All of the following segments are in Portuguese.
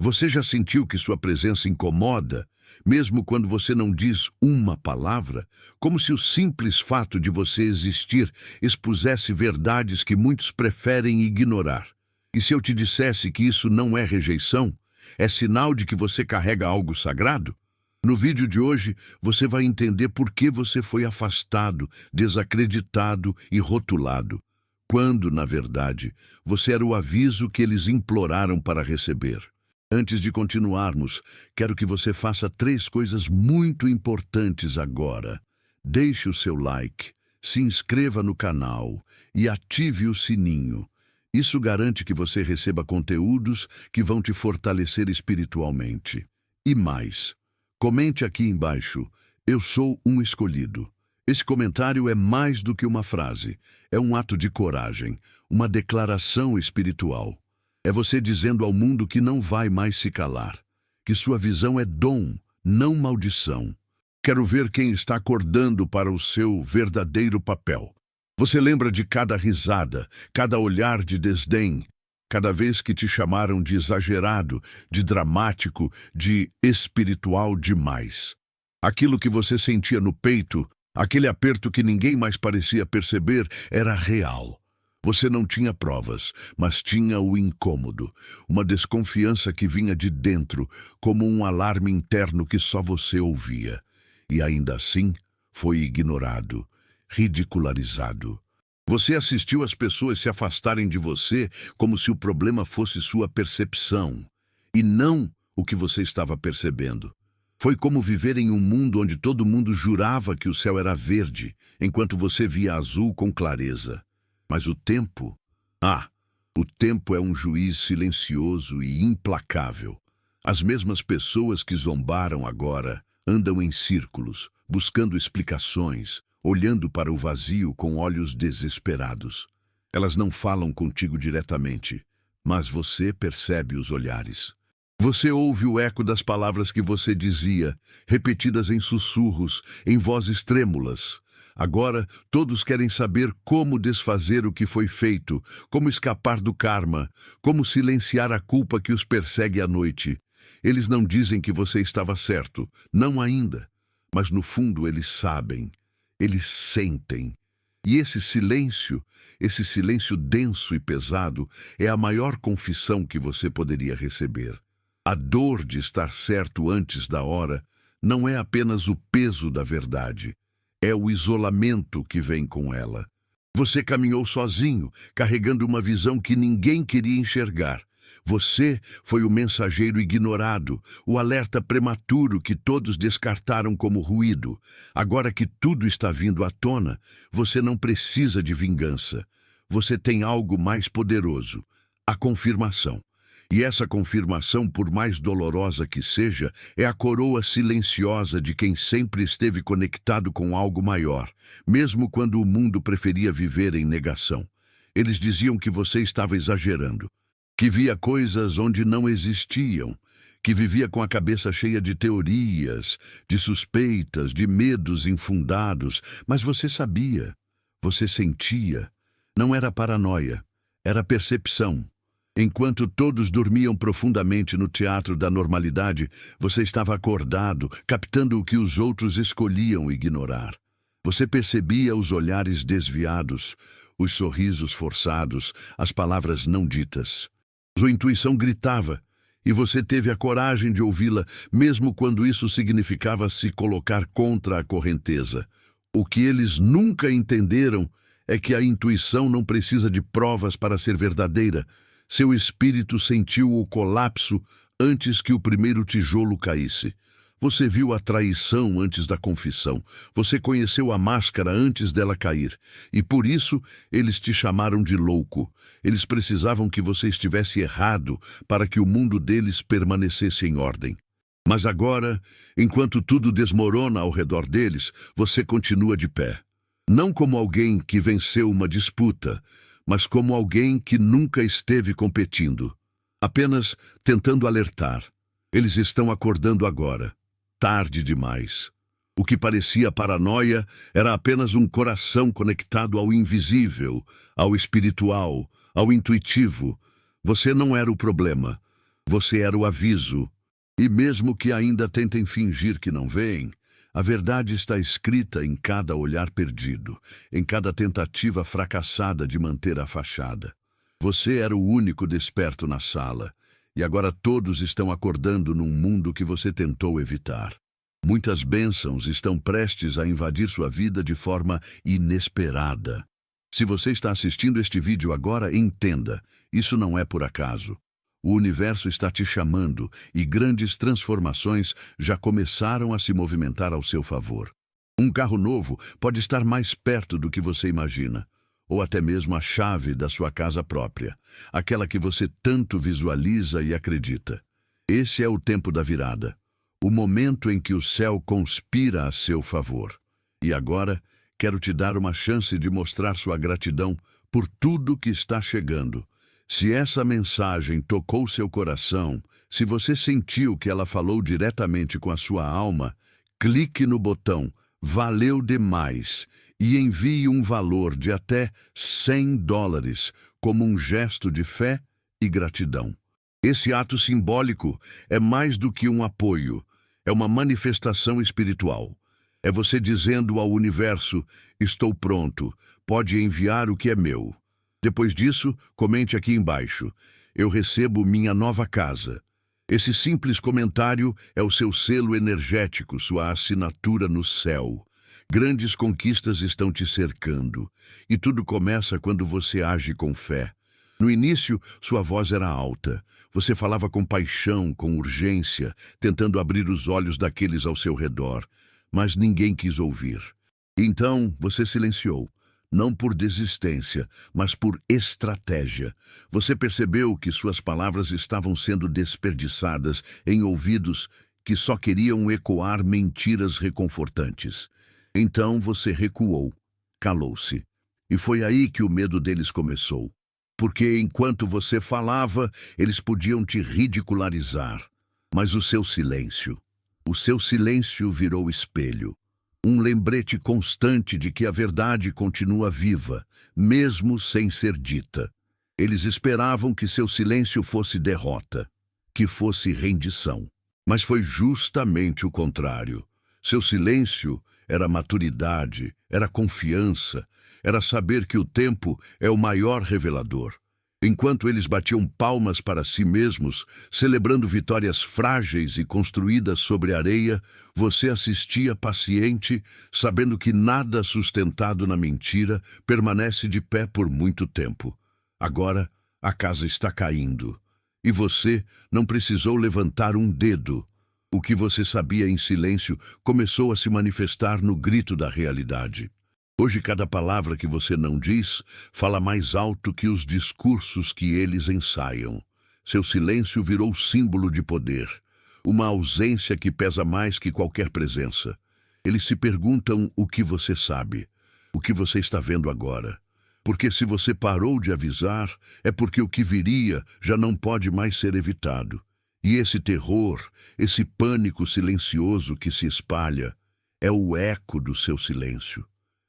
Você já sentiu que sua presença incomoda, mesmo quando você não diz uma palavra? Como se o simples fato de você existir expusesse verdades que muitos preferem ignorar. E se eu te dissesse que isso não é rejeição, é sinal de que você carrega algo sagrado? No vídeo de hoje, você vai entender por que você foi afastado, desacreditado e rotulado, quando, na verdade, você era o aviso que eles imploraram para receber. Antes de continuarmos, quero que você faça 3 coisas muito importantes agora. Deixe o seu like, se inscreva no canal e ative o sininho. Isso garante que você receba conteúdos que vão te fortalecer espiritualmente. E mais, comente aqui embaixo: eu sou um escolhido. Esse comentário é mais do que uma frase, é um ato de coragem, uma declaração espiritual. É você dizendo ao mundo que não vai mais se calar, que sua visão é dom, não maldição. Quero ver quem está acordando para o seu verdadeiro papel. Você lembra de cada risada, cada olhar de desdém, cada vez que te chamaram de exagerado, de dramático, de espiritual demais. Aquilo que você sentia no peito, aquele aperto que ninguém mais parecia perceber, era real. Você não tinha provas, mas tinha o incômodo, uma desconfiança que vinha de dentro, como um alarme interno que só você ouvia. E ainda assim, foi ignorado, ridicularizado. Você assistiu as pessoas se afastarem de você como se o problema fosse sua percepção, e não o que você estava percebendo. Foi como viver em um mundo onde todo mundo jurava que o céu era verde, enquanto você via azul com clareza. Mas o tempo é um juiz silencioso e implacável. As mesmas pessoas que zombaram agora andam em círculos, buscando explicações, olhando para o vazio com olhos desesperados. Elas não falam contigo diretamente, mas você percebe os olhares. Você ouve o eco das palavras que você dizia, repetidas em sussurros, em vozes trêmulas. Agora, todos querem saber como desfazer o que foi feito, como escapar do karma, como silenciar a culpa que os persegue à noite. Eles não dizem que você estava certo, não ainda, mas no fundo eles sabem, eles sentem. E esse silêncio denso e pesado, é a maior confissão que você poderia receber. A dor de estar certo antes da hora não é apenas o peso da verdade, é o isolamento que vem com ela. Você caminhou sozinho, carregando uma visão que ninguém queria enxergar. Você foi o mensageiro ignorado, o alerta prematuro que todos descartaram como ruído. Agora que tudo está vindo à tona, você não precisa de vingança. Você tem algo mais poderoso: a confirmação. E essa confirmação, por mais dolorosa que seja, é a coroa silenciosa de quem sempre esteve conectado com algo maior, mesmo quando o mundo preferia viver em negação. Eles diziam que você estava exagerando, que via coisas onde não existiam, que vivia com a cabeça cheia de teorias, de suspeitas, de medos infundados, mas você sabia, você sentia. Não era paranoia, era percepção. Enquanto todos dormiam profundamente no teatro da normalidade, você estava acordado, captando o que os outros escolhiam ignorar. Você percebia os olhares desviados, os sorrisos forçados, as palavras não ditas. Sua intuição gritava, e você teve a coragem de ouvi-la, mesmo quando isso significava se colocar contra a correnteza. O que eles nunca entenderam é que a intuição não precisa de provas para ser verdadeira. Seu espírito sentiu o colapso antes que o primeiro tijolo caísse. Você viu a traição antes da confissão. Você conheceu a máscara antes dela cair. E por isso, eles te chamaram de louco. Eles precisavam que você estivesse errado para que o mundo deles permanecesse em ordem. Mas agora, enquanto tudo desmorona ao redor deles, você continua de pé. Não como alguém que venceu uma disputa, mas como alguém que nunca esteve competindo, apenas tentando alertar. Eles estão acordando agora, tarde demais. O que parecia paranoia era apenas um coração conectado ao invisível, ao espiritual, ao intuitivo. Você não era o problema. Você era o aviso. E mesmo que ainda tentem fingir que não veem, a verdade está escrita em cada olhar perdido, em cada tentativa fracassada de manter a fachada. Você era o único desperto na sala, e agora todos estão acordando num mundo que você tentou evitar. Muitas bênçãos estão prestes a invadir sua vida de forma inesperada. Se você está assistindo este vídeo agora, entenda, isso não é por acaso. O universo está te chamando e grandes transformações já começaram a se movimentar ao seu favor. Um carro novo pode estar mais perto do que você imagina, ou até mesmo a chave da sua casa própria, aquela que você tanto visualiza e acredita. Esse é o tempo da virada, o momento em que o céu conspira a seu favor. E agora, quero te dar uma chance de mostrar sua gratidão por tudo que está chegando. Se essa mensagem tocou seu coração, se você sentiu que ela falou diretamente com a sua alma, clique no botão "Valeu demais" e envie um valor de até $100 como um gesto de fé e gratidão. Esse ato simbólico é mais do que um apoio, é uma manifestação espiritual. É você dizendo ao universo: estou pronto, pode enviar o que é meu. Depois disso, comente aqui embaixo: eu recebo minha nova casa. Esse simples comentário é o seu selo energético, sua assinatura no céu. Grandes conquistas estão te cercando, e tudo começa quando você age com fé. No início, sua voz era alta. Você falava com paixão, com urgência, tentando abrir os olhos daqueles ao seu redor, mas ninguém quis ouvir. Então, você silenciou. Não por desistência, mas por estratégia. Você percebeu que suas palavras estavam sendo desperdiçadas em ouvidos que só queriam ecoar mentiras reconfortantes. Então você recuou, calou-se. E foi aí que o medo deles começou. Porque enquanto você falava, eles podiam te ridicularizar. Mas o seu silêncio virou espelho. Um lembrete constante de que a verdade continua viva, mesmo sem ser dita. Eles esperavam que seu silêncio fosse derrota, que fosse rendição. Mas foi justamente o contrário. Seu silêncio era maturidade, era confiança, era saber que o tempo é o maior revelador. Enquanto eles batiam palmas para si mesmos, celebrando vitórias frágeis e construídas sobre areia, você assistia paciente, sabendo que nada sustentado na mentira permanece de pé por muito tempo. Agora, a casa está caindo, e você não precisou levantar um dedo. O que você sabia em silêncio começou a se manifestar no grito da realidade. Hoje, cada palavra que você não diz fala mais alto que os discursos que eles ensaiam. Seu silêncio virou símbolo de poder, uma ausência que pesa mais que qualquer presença. Eles se perguntam o que você sabe, o que você está vendo agora. Porque se você parou de avisar, é porque o que viria já não pode mais ser evitado. E esse terror, esse pânico silencioso que se espalha, é o eco do seu silêncio.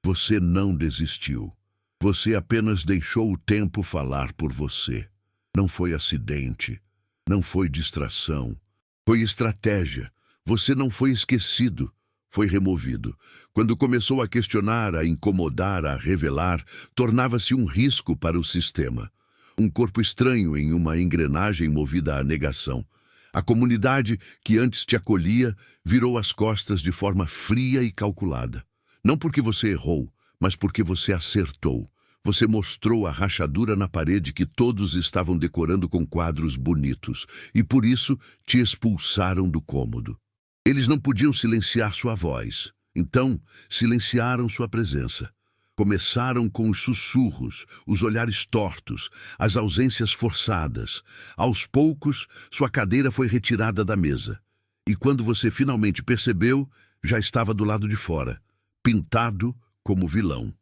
Você não desistiu. Você apenas deixou o tempo falar por você. Não foi acidente. Não foi distração. Foi estratégia. Você não foi esquecido. Foi removido. Quando começou a questionar, a incomodar, a revelar, tornava-se um risco para o sistema. Um corpo estranho em uma engrenagem movida à negação. A comunidade que antes te acolhia virou as costas de forma fria e calculada. Não porque você errou, mas porque você acertou. Você mostrou a rachadura na parede que todos estavam decorando com quadros bonitos, e por isso te expulsaram do cômodo. Eles não podiam silenciar sua voz, então silenciaram sua presença. Começaram com os sussurros, os olhares tortos, as ausências forçadas. Aos poucos, sua cadeira foi retirada da mesa. E quando você finalmente percebeu, já estava do lado de fora, pintado como vilão.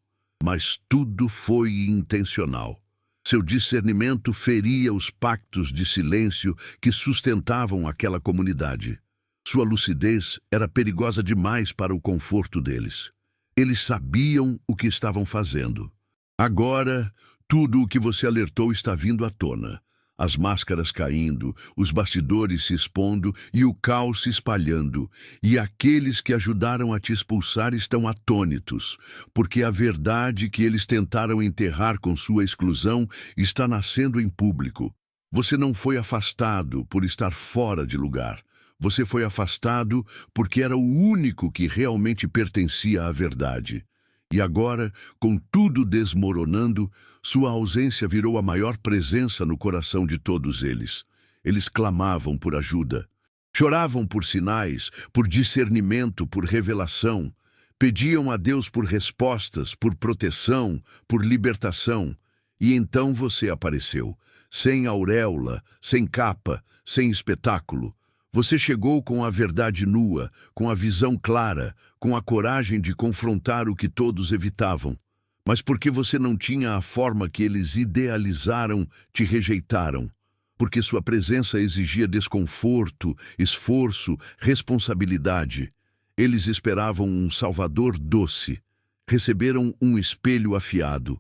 Mas tudo foi intencional. Seu discernimento feria os pactos de silêncio que sustentavam aquela comunidade. Sua lucidez era perigosa demais para o conforto deles. Eles sabiam o que estavam fazendo. Agora, tudo o que você alertou está vindo à tona. As máscaras caindo, os bastidores se expondo e o caos se espalhando. E aqueles que ajudaram a te expulsar estão atônitos, porque a verdade que eles tentaram enterrar com sua exclusão está nascendo em público. Você não foi afastado por estar fora de lugar. Você foi afastado porque era o único que realmente pertencia à verdade. E agora, com tudo desmoronando, sua ausência virou a maior presença no coração de todos eles. Eles clamavam por ajuda. Choravam por sinais, por discernimento, por revelação. Pediam a Deus por respostas, por proteção, por libertação. E então você apareceu, sem auréola, sem capa, sem espetáculo. Você chegou com a verdade nua, com a visão clara, com a coragem de confrontar o que todos evitavam. Mas porque você não tinha a forma que eles idealizaram, te rejeitaram. Porque sua presença exigia desconforto, esforço, responsabilidade. Eles esperavam um salvador doce. Receberam um espelho afiado.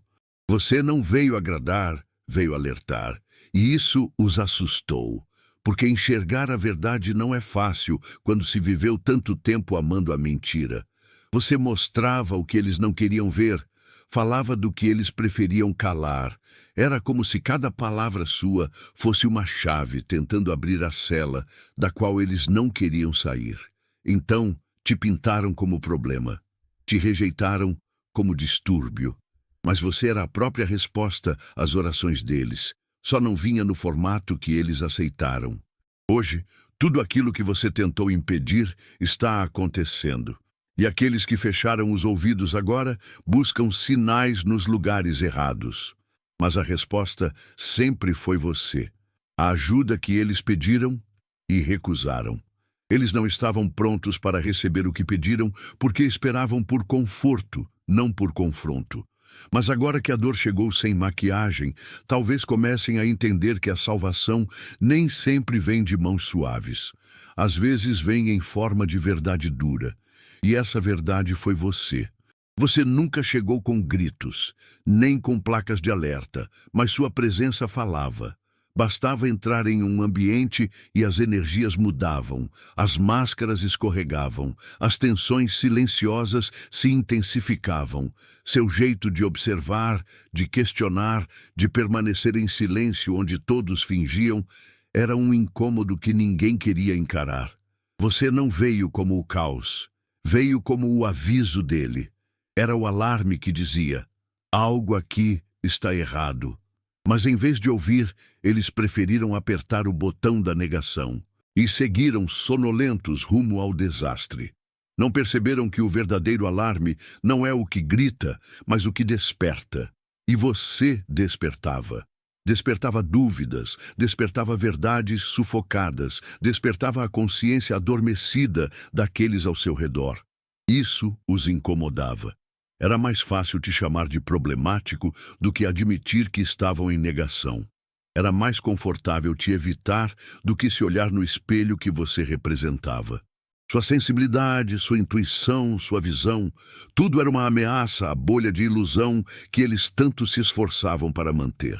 Você não veio agradar, veio alertar. E isso os assustou. Porque enxergar a verdade não é fácil quando se viveu tanto tempo amando a mentira. Você mostrava o que eles não queriam ver, falava do que eles preferiam calar. Era como se cada palavra sua fosse uma chave tentando abrir a cela da qual eles não queriam sair. Então, te pintaram como problema, te rejeitaram como distúrbio. Mas você era a própria resposta às orações deles. Só não vinha no formato que eles aceitaram. Hoje, tudo aquilo que você tentou impedir está acontecendo. E aqueles que fecharam os ouvidos agora buscam sinais nos lugares errados. Mas a resposta sempre foi você. A ajuda que eles pediram e recusaram. Eles não estavam prontos para receber o que pediram porque esperavam por conforto, não por confronto. Mas agora que a dor chegou sem maquiagem, talvez comecem a entender que a salvação nem sempre vem de mãos suaves. Às vezes vem em forma de verdade dura. E essa verdade foi você. Você nunca chegou com gritos, nem com placas de alerta, mas sua presença falava. Bastava entrar em um ambiente e as energias mudavam, as máscaras escorregavam, as tensões silenciosas se intensificavam. Seu jeito de observar, de questionar, de permanecer em silêncio onde todos fingiam, era um incômodo que ninguém queria encarar. Você não veio como o caos, veio como o aviso dele. Era o alarme que dizia: algo aqui está errado. Mas em vez de ouvir, eles preferiram apertar o botão da negação e seguiram sonolentos rumo ao desastre. Não perceberam que o verdadeiro alarme não é o que grita, mas o que desperta. E você despertava. Despertava dúvidas, despertava verdades sufocadas, despertava a consciência adormecida daqueles ao seu redor. Isso os incomodava. Era mais fácil te chamar de problemático do que admitir que estavam em negação. Era mais confortável te evitar do que se olhar no espelho que você representava. Sua sensibilidade, sua intuição, sua visão, tudo era uma ameaça à bolha de ilusão que eles tanto se esforçavam para manter.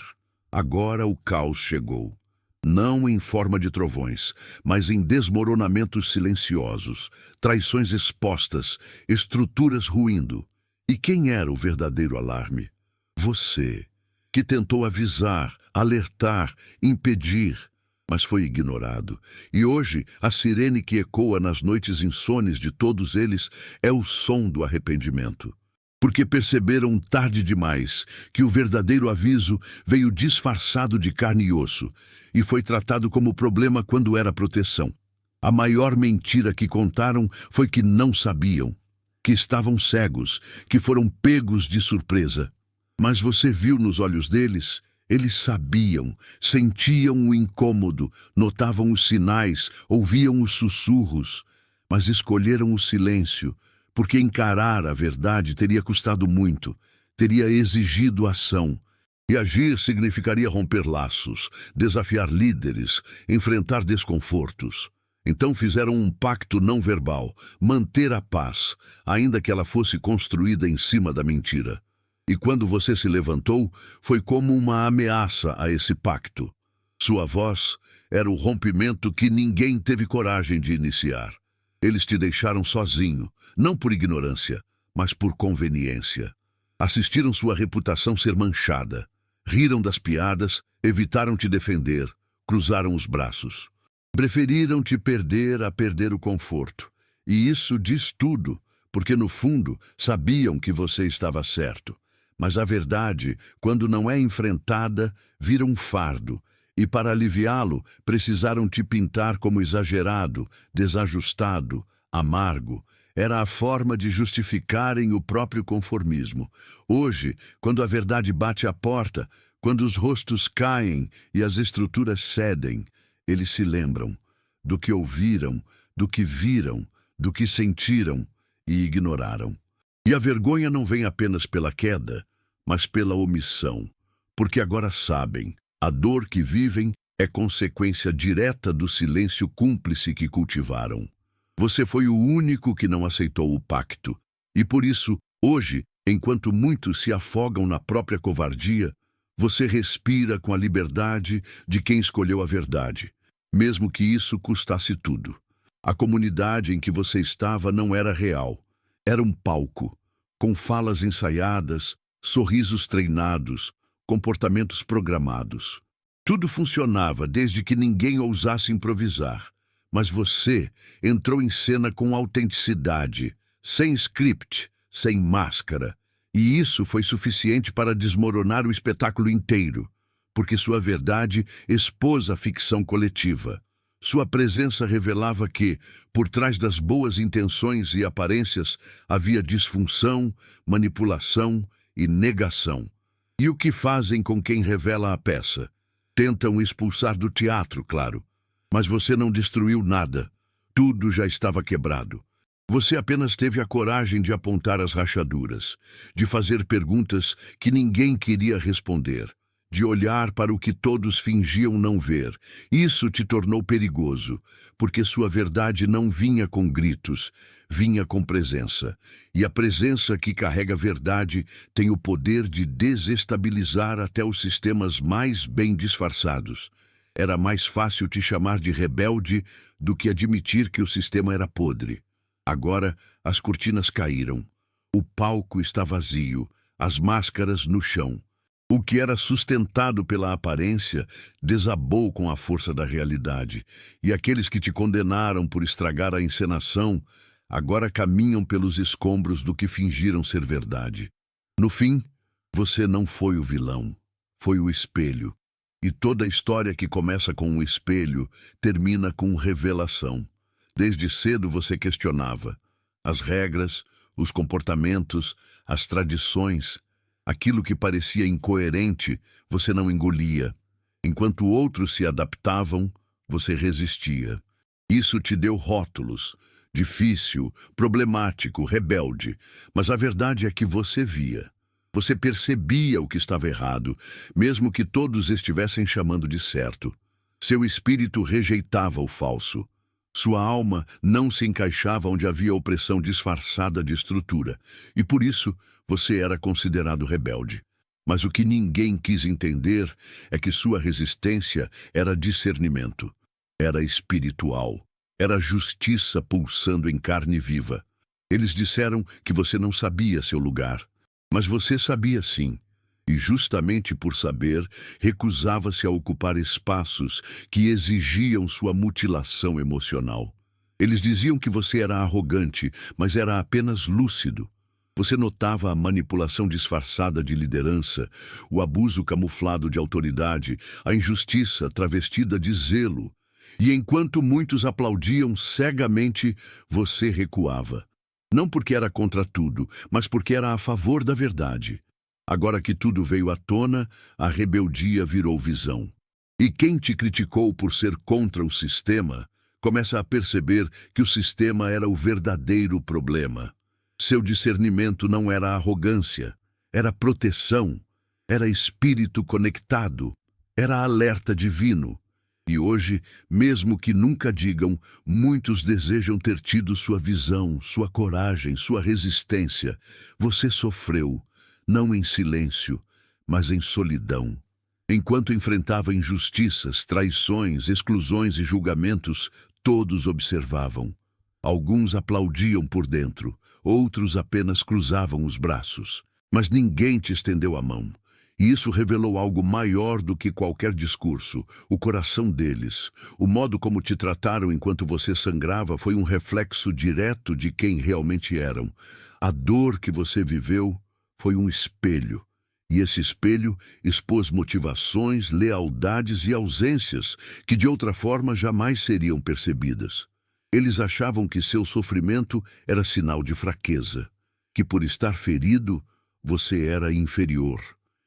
Agora o caos chegou. Não em forma de trovões, mas em desmoronamentos silenciosos, traições expostas, estruturas ruindo. E quem era o verdadeiro alarme? Você, que tentou avisar, alertar, impedir, mas foi ignorado. E hoje, a sirene que ecoa nas noites insones de todos eles é o som do arrependimento. Porque perceberam tarde demais que o verdadeiro aviso veio disfarçado de carne e osso e foi tratado como problema quando era proteção. A maior mentira que contaram foi que não sabiam, que estavam cegos, que foram pegos de surpresa. Mas você viu nos olhos deles, eles sabiam, sentiam o incômodo, notavam os sinais, ouviam os sussurros, mas escolheram o silêncio, porque encarar a verdade teria custado muito, teria exigido ação. E agir significaria romper laços, desafiar líderes, enfrentar desconfortos. Então fizeram um pacto não verbal, manter a paz, ainda que ela fosse construída em cima da mentira. E quando você se levantou, foi como uma ameaça a esse pacto. Sua voz era o rompimento que ninguém teve coragem de iniciar. Eles te deixaram sozinho, não por ignorância, mas por conveniência. Assistiram sua reputação ser manchada. Riram das piadas, evitaram te defender, cruzaram os braços. Preferiram te perder a perder o conforto. E isso diz tudo, porque no fundo sabiam que você estava certo. Mas a verdade, quando não é enfrentada, vira um fardo. E para aliviá-lo, precisaram te pintar como exagerado, desajustado, amargo. Era a forma de justificarem o próprio conformismo. Hoje, quando a verdade bate à porta, quando os rostos caem e as estruturas cedem, eles se lembram do que ouviram, do que viram, do que sentiram e ignoraram. E a vergonha não vem apenas pela queda, mas pela omissão, porque agora sabem, a dor que vivem é consequência direta do silêncio cúmplice que cultivaram. Você foi o único que não aceitou o pacto, e por isso, hoje, enquanto muitos se afogam na própria covardia, você respira com a liberdade de quem escolheu a verdade, mesmo que isso custasse tudo. A comunidade em que você estava não era real, era um palco, com falas ensaiadas, sorrisos treinados, comportamentos programados. Tudo funcionava desde que ninguém ousasse improvisar. Mas você entrou em cena com autenticidade, sem script, sem máscara. E isso foi suficiente para desmoronar o espetáculo inteiro, porque sua verdade expôs a ficção coletiva. Sua presença revelava que, por trás das boas intenções e aparências, havia disfunção, manipulação e negação. E o que fazem com quem revela a peça? Tentam expulsar do teatro, claro. Mas você não destruiu nada. Tudo já estava quebrado. Você apenas teve a coragem de apontar as rachaduras, de fazer perguntas que ninguém queria responder, de olhar para o que todos fingiam não ver. Isso te tornou perigoso, porque sua verdade não vinha com gritos, vinha com presença. E a presença que carrega a verdade tem o poder de desestabilizar até os sistemas mais bem disfarçados. Era mais fácil te chamar de rebelde do que admitir que o sistema era podre. Agora, as cortinas caíram. O palco está vazio, as máscaras no chão. O que era sustentado pela aparência desabou com a força da realidade. E aqueles que te condenaram por estragar a encenação agora caminham pelos escombros do que fingiram ser verdade. No fim, você não foi o vilão, foi o espelho. E toda história que começa com um espelho termina com revelação. Desde cedo você questionava as regras, os comportamentos, as tradições. Aquilo que parecia incoerente, você não engolia. Enquanto outros se adaptavam, você resistia. Isso te deu rótulos: difícil, problemático, rebelde. Mas a verdade é que você via. Você percebia o que estava errado, mesmo que todos estivessem chamando de certo. Seu espírito rejeitava o falso. Sua alma não se encaixava onde havia opressão disfarçada de estrutura, e por isso você era considerado rebelde. Mas o que ninguém quis entender é que sua resistência era discernimento, era espiritual, era justiça pulsando em carne viva. Eles disseram que você não sabia seu lugar. Mas você sabia sim, e justamente por saber, recusava-se a ocupar espaços que exigiam sua mutilação emocional. Eles diziam que você era arrogante, mas era apenas lúcido. Você notava a manipulação disfarçada de liderança, o abuso camuflado de autoridade, a injustiça travestida de zelo. E enquanto muitos aplaudiam cegamente, você recuava. Não porque era contra tudo, mas porque era a favor da verdade. Agora que tudo veio à tona, a rebeldia virou visão. E quem te criticou por ser contra o sistema, começa a perceber que o sistema era o verdadeiro problema. Seu discernimento não era arrogância, era proteção, era espírito conectado, era alerta divino. E hoje, mesmo que nunca digam, muitos desejam ter tido sua visão, sua coragem, sua resistência. Você sofreu, não em silêncio, mas em solidão. Enquanto enfrentava injustiças, traições, exclusões e julgamentos, todos observavam. Alguns aplaudiam por dentro, outros apenas cruzavam os braços. Mas ninguém te estendeu a mão. E isso revelou algo maior do que qualquer discurso. O coração deles, o modo como te trataram enquanto você sangrava foi um reflexo direto de quem realmente eram. A dor que você viveu foi um espelho. E esse espelho expôs motivações, lealdades e ausências que de outra forma jamais seriam percebidas. Eles achavam que seu sofrimento era sinal de fraqueza, que por estar ferido você era inferior,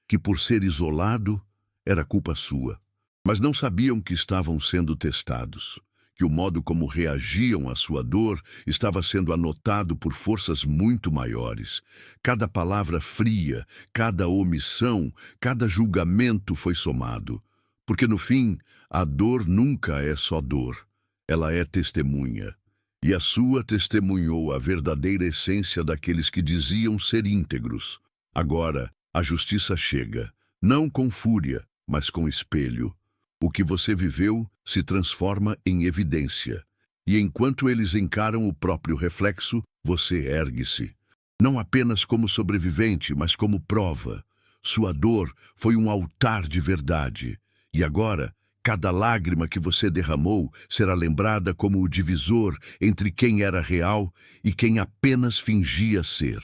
que por ser isolado era culpa sua. Mas não sabiam que estavam sendo testados, que o modo como reagiam à sua dor estava sendo anotado por forças muito maiores. Cada palavra fria, cada omissão, cada julgamento foi somado. Porque no fim, a dor nunca é só dor, ela é testemunha. E a sua testemunhou a verdadeira essência daqueles que diziam ser íntegros. Agora, a justiça chega, não com fúria, mas com espelho. O que você viveu se transforma em evidência. E enquanto eles encaram o próprio reflexo, você ergue-se. Não apenas como sobrevivente, mas como prova. Sua dor foi um altar de verdade. E agora, cada lágrima que você derramou será lembrada como o divisor entre quem era real e quem apenas fingia ser.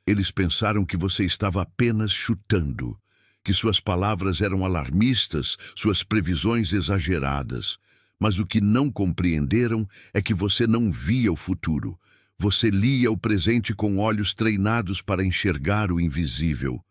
Eles pensaram que você estava apenas chutando, que suas palavras eram alarmistas, suas previsões exageradas. Mas o que não compreenderam é que você não via o futuro. Você lia o presente com olhos treinados para enxergar o invisível.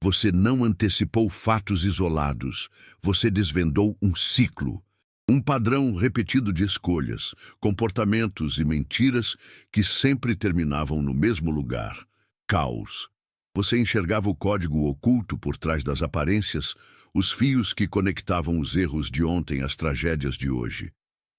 Você não antecipou fatos isolados. Você desvendou um ciclo. Um padrão repetido de escolhas, comportamentos e mentiras que sempre terminavam no mesmo lugar. Caos. Você enxergava o código oculto por trás das aparências, os fios que conectavam os erros de ontem às tragédias de hoje.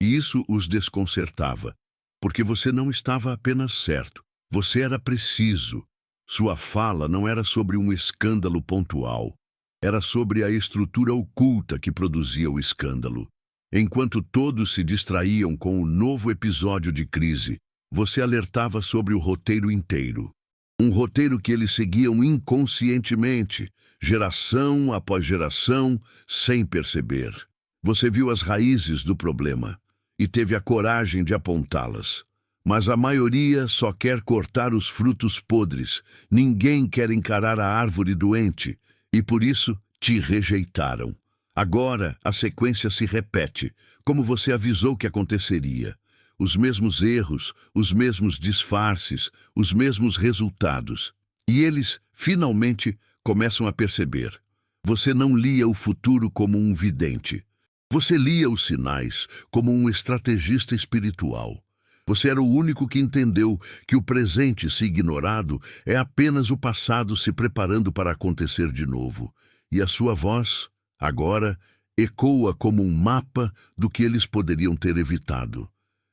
E isso os desconcertava, porque você não estava apenas certo, você era preciso. Sua fala não era sobre um escândalo pontual, era sobre a estrutura oculta que produzia o escândalo. Enquanto todos se distraíam com o novo episódio de crise, você alertava sobre o roteiro inteiro. Um roteiro que eles seguiam inconscientemente, geração após geração, sem perceber. Você viu as raízes do problema e teve a coragem de apontá-las. Mas a maioria só quer cortar os frutos podres. Ninguém quer encarar a árvore doente e por isso te rejeitaram. Agora a sequência se repete, como você avisou que aconteceria. Os mesmos erros, os mesmos disfarces, os mesmos resultados. E eles, finalmente, começam a perceber. Você não lia o futuro como um vidente. Você lia os sinais como um estrategista espiritual. Você era o único que entendeu que o presente, se ignorado, é apenas o passado se preparando para acontecer de novo. E a sua voz, agora, ecoa como um mapa do que eles poderiam ter evitado.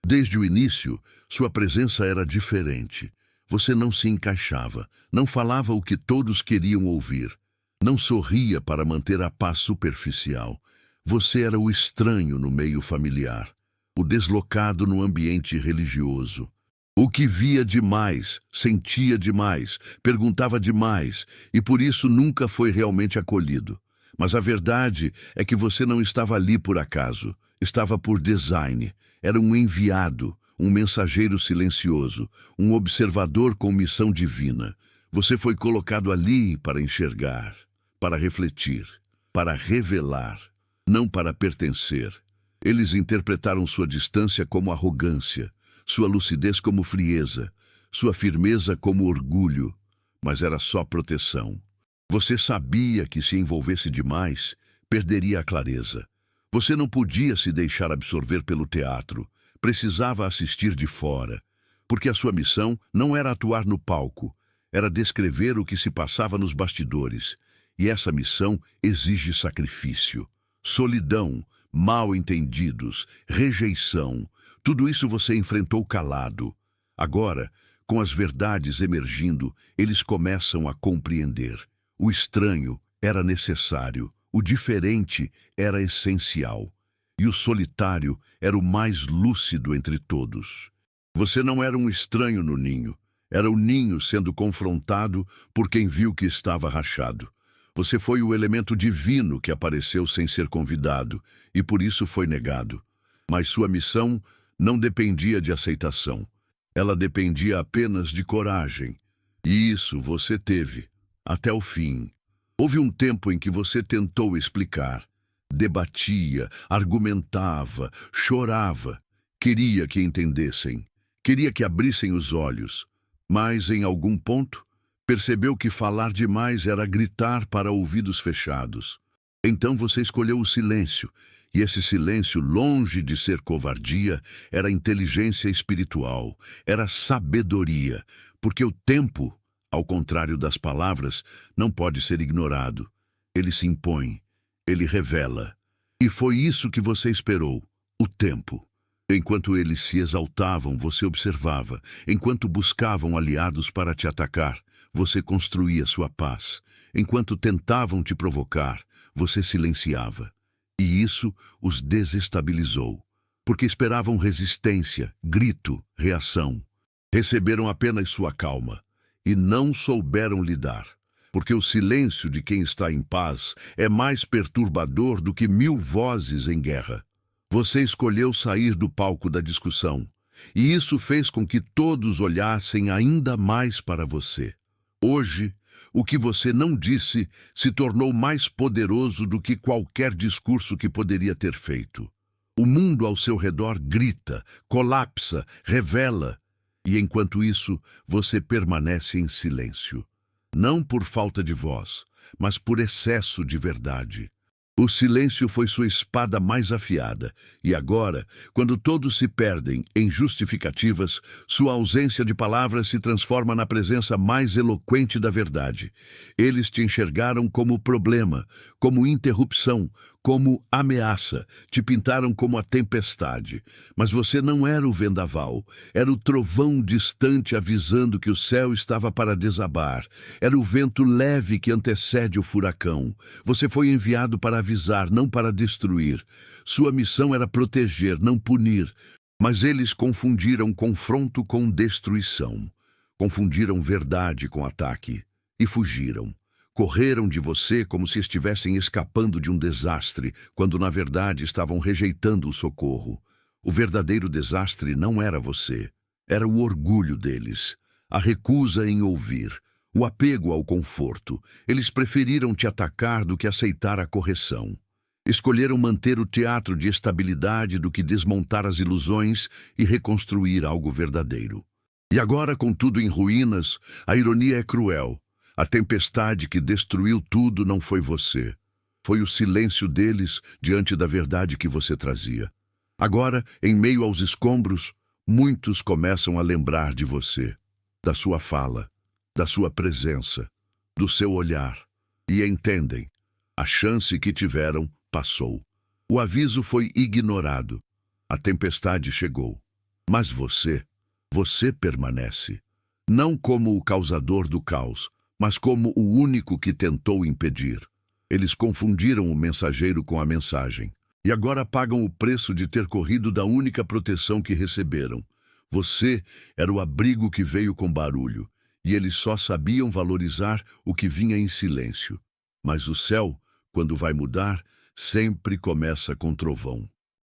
Desde o início, sua presença era diferente. Você não se encaixava, não falava o que todos queriam ouvir, não sorria para manter a paz superficial. Você era o estranho no meio familiar, o deslocado no ambiente religioso. O que via demais, sentia demais, perguntava demais, e por isso nunca foi realmente acolhido. Mas a verdade é que você não estava ali por acaso, estava por design. Era um enviado, um mensageiro silencioso, um observador com missão divina. Você foi colocado ali para enxergar, para refletir, para revelar, não para pertencer. Eles interpretaram sua distância como arrogância, sua lucidez como frieza, sua firmeza como orgulho, mas era só proteção. Você sabia que se envolvesse demais, perderia a clareza. Você não podia se deixar absorver pelo teatro, precisava assistir de fora, porque a sua missão não era atuar no palco, era descrever o que se passava nos bastidores, e essa missão exige sacrifício, solidão, mal-entendidos, rejeição, tudo isso você enfrentou calado. Agora, com as verdades emergindo, eles começam a compreender. O estranho era necessário, O diferente era essencial, e o solitário era o mais lúcido entre todos. Você não era um estranho no ninho, era o ninho sendo confrontado por quem viu que estava rachado. Você foi o elemento divino que apareceu sem ser convidado, e por isso foi negado. Mas sua missão não dependia de aceitação. Ela dependia apenas de coragem. E isso você teve, até o fim. Houve um tempo em que você tentou explicar, debatia, argumentava, chorava, queria que entendessem, queria que abrissem os olhos, mas em algum ponto percebeu que falar demais era gritar para ouvidos fechados. Então você escolheu o silêncio, e esse silêncio, longe de ser covardia, era inteligência espiritual, era sabedoria, porque o tempo, ao contrário das palavras, não pode ser ignorado. Ele se impõe, ele revela. E foi isso que você esperou, o tempo. Enquanto eles se exaltavam, você observava. Enquanto buscavam aliados para te atacar, você construía sua paz. Enquanto tentavam te provocar, você silenciava. E isso os desestabilizou, porque esperavam resistência, grito, reação. Receberam apenas sua calma e não souberam lidar, porque o silêncio de quem está em paz é mais perturbador do que 1000 vozes em guerra. Você escolheu sair do palco da discussão, e isso fez com que todos olhassem ainda mais para você. Hoje, o que você não disse se tornou mais poderoso do que qualquer discurso que poderia ter feito. O mundo ao seu redor grita, colapsa, revela, e enquanto isso, você permanece em silêncio. Não por falta de voz, mas por excesso de verdade. O silêncio foi sua espada mais afiada, e agora, quando todos se perdem em justificativas, sua ausência de palavras se transforma na presença mais eloquente da verdade. Eles te enxergaram como problema, como interrupção, como ameaça, te pintaram como a tempestade. Mas você não era o vendaval, era o trovão distante avisando que o céu estava para desabar. Era o vento leve que antecede o furacão. Você foi enviado para avisar, não para destruir. Sua missão era proteger, não punir. Mas eles confundiram confronto com destruição. Confundiram verdade com ataque. E fugiram. Correram de você como se estivessem escapando de um desastre, quando na verdade estavam rejeitando o socorro. O verdadeiro desastre não era você. Era o orgulho deles, a recusa em ouvir, o apego ao conforto. Eles preferiram te atacar do que aceitar a correção. Escolheram manter o teatro de estabilidade do que desmontar as ilusões e reconstruir algo verdadeiro. E agora, com tudo em ruínas, a ironia é cruel. A tempestade que destruiu tudo não foi você. Foi o silêncio deles diante da verdade que você trazia. Agora, em meio aos escombros, muitos começam a lembrar de você, da sua fala, da sua presença, do seu olhar. E entendem, a chance que tiveram passou. O aviso foi ignorado. A tempestade chegou. Mas você permanece. Não como o causador do caos, mas como o único que tentou impedir. Eles confundiram o mensageiro com a mensagem, e agora pagam o preço de ter corrido da única proteção que receberam. Você era o abrigo que veio com barulho, e eles só sabiam valorizar o que vinha em silêncio. Mas o céu, quando vai mudar, sempre começa com trovão.